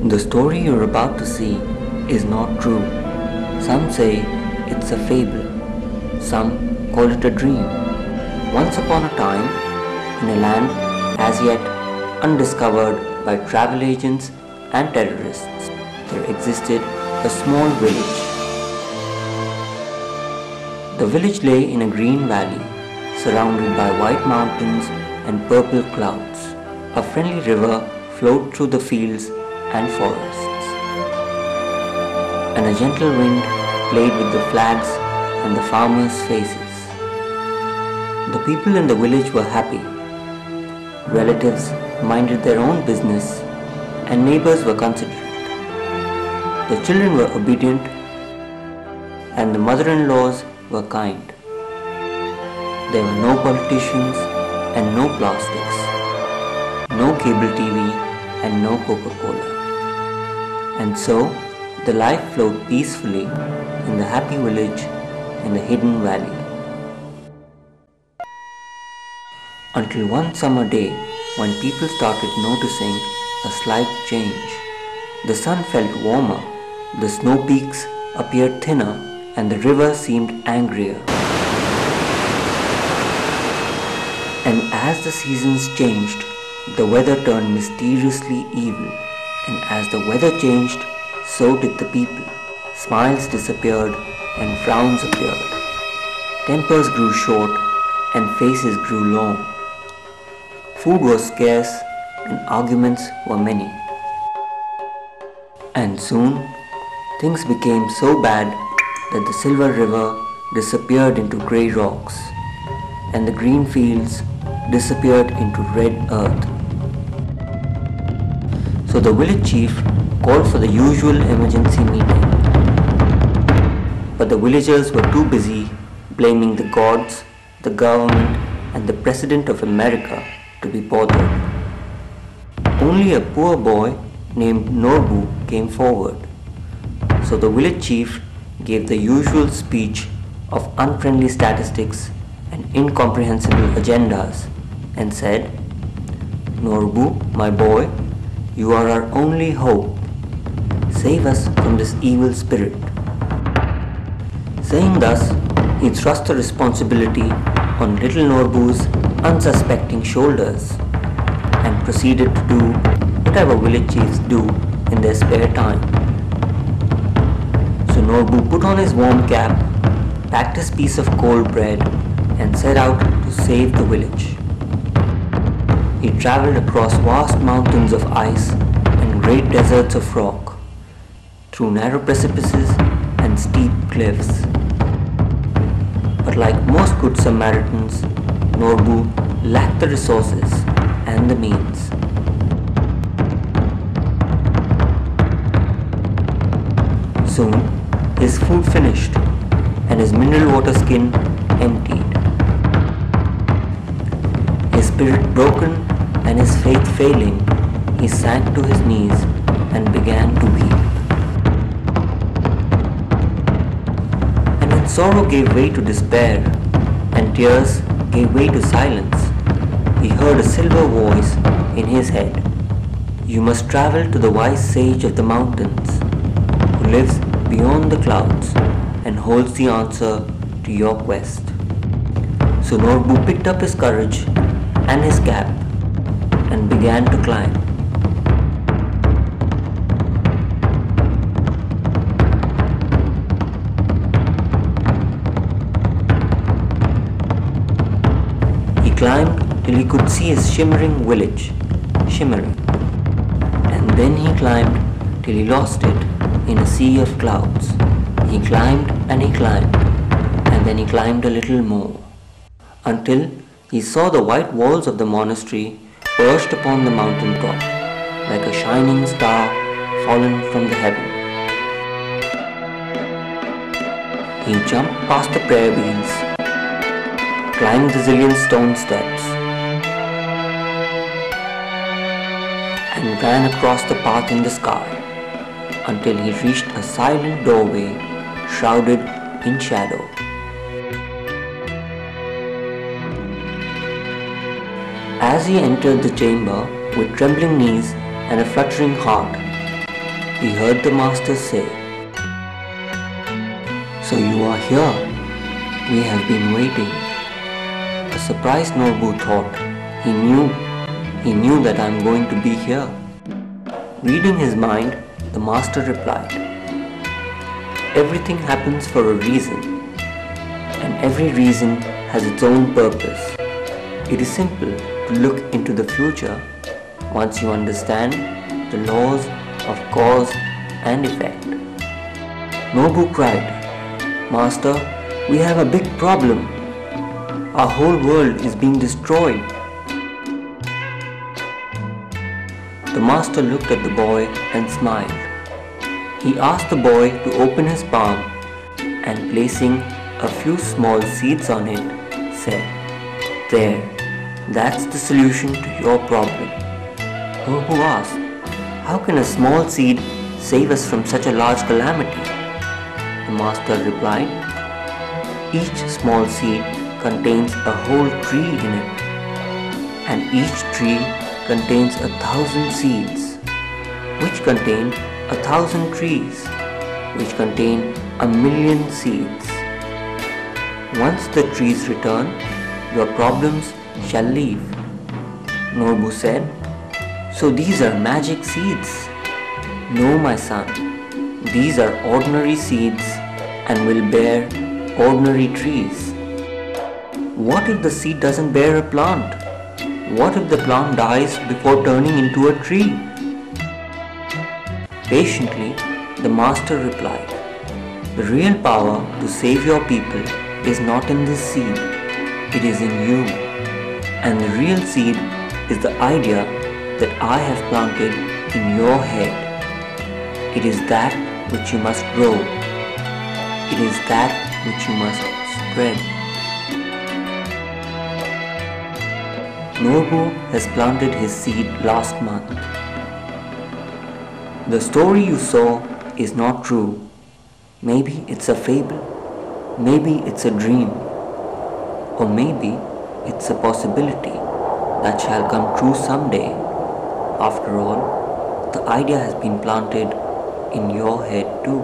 The story you're about to see is not true. Some say it's a fable. Some call it a dream. Once upon a time, in a land as yet undiscovered by travel agents and terrorists, there existed a small village. The village lay in a green valley, surrounded by white mountains and purple clouds. A friendly river flowed through the fields and forests, and a gentle wind played with the flags and the farmers' faces. The people in the village were happy. Relatives minded their own business, and neighbors were considerate. The children were obedient, and the mother-in-laws were kind. There were no politicians and no plastics, no cable TV and no Coca-Cola. And so, the life flowed peacefully in the happy village in the hidden valley. Until one summer day, when people started noticing a slight change. The sun felt warmer, the snow peaks appeared thinner, and the river seemed angrier. And as the seasons changed, the weather turned mysteriously evil. And as the weather changed, so did the people. Smiles disappeared and frowns appeared. Tempers grew short and faces grew long. Food was scarce and arguments were many. And soon, things became so bad that the silver river disappeared into grey rocks, and the green fields disappeared into red earth. So the village chief called for the usual emergency meeting. But the villagers were too busy blaming the gods, the government, and the President of America to be bothered. Only a poor boy named Norbu came forward. So the village chief gave the usual speech of unfriendly statistics and incomprehensible agendas and said, "Norbu, my boy, you are our only hope. Save us from this evil spirit." Saying thus, he thrust the responsibility on little Norbu's unsuspecting shoulders and proceeded to do whatever village chiefs do in their spare time. So Norbu put on his warm cap, packed his piece of cold bread, and set out to save the village. He travelled across vast mountains of ice and great deserts of rock, through narrow precipices and steep cliffs. But like most good Samaritans, Norbu lacked the resources and the means. Soon, his food finished and his mineral water skin emptied. His spirit broken and his faith failing, he sank to his knees and began to weep. And when sorrow gave way to despair and tears gave way to silence, he heard a silver voice in his head. "You must travel to the wise sage of the mountains, who lives beyond the clouds and holds the answer to your quest." So Norbu picked up his courage and his cap and began to climb. He climbed till he could see his shimmering village, shimmering. And then he climbed till he lost it in a sea of clouds. He climbed and he climbed, and then he climbed a little more, until he saw the white walls of the monastery perched upon the mountain top, like a shining star fallen from the heaven. He jumped past the prayer wheels, climbed the zillion stone steps, and ran across the path in the sky until he reached a silent doorway shrouded in shadow. As he entered the chamber with trembling knees and a fluttering heart, he heard the master say, "So you are here. We have been waiting." A surprised Nobu thought, He knew that I am going to be here." Reading his mind, the master replied, "Everything happens for a reason, and every reason has its own purpose. It is simple to look into the future once you understand the laws of cause and effect." Nobu cried, "Master, we have a big problem. Our whole world is being destroyed." The master looked at the boy and smiled. He asked the boy to open his palm and, placing a few small seeds on it, said, "There, that's the solution to your problem." Nobu asked, "How can a small seed save us from such a large calamity?" The master replied, "Each small seed contains a whole tree in it, and each tree contains 1,000 seeds, which contain 1,000 trees, which contain 1,000,000 seeds. Once the trees return, your problems shall leave." Nobu said, "So these are magic seeds?" "No, my son. These are ordinary seeds and will bear ordinary trees." "What if the seed doesn't bear a plant? What if the plant dies before turning into a tree?" Patiently, the master replied, "The real power to save your people is not in this seed, it is in you. And the real seed is the idea that I have planted in your head. It is that which you must grow. It is that which you must spread." Nobu has planted his seed last month. The story you saw is not true. Maybe it's a fable. Maybe it's a dream. Or maybe it's a possibility that shall come true someday. After all, the idea has been planted in your head too.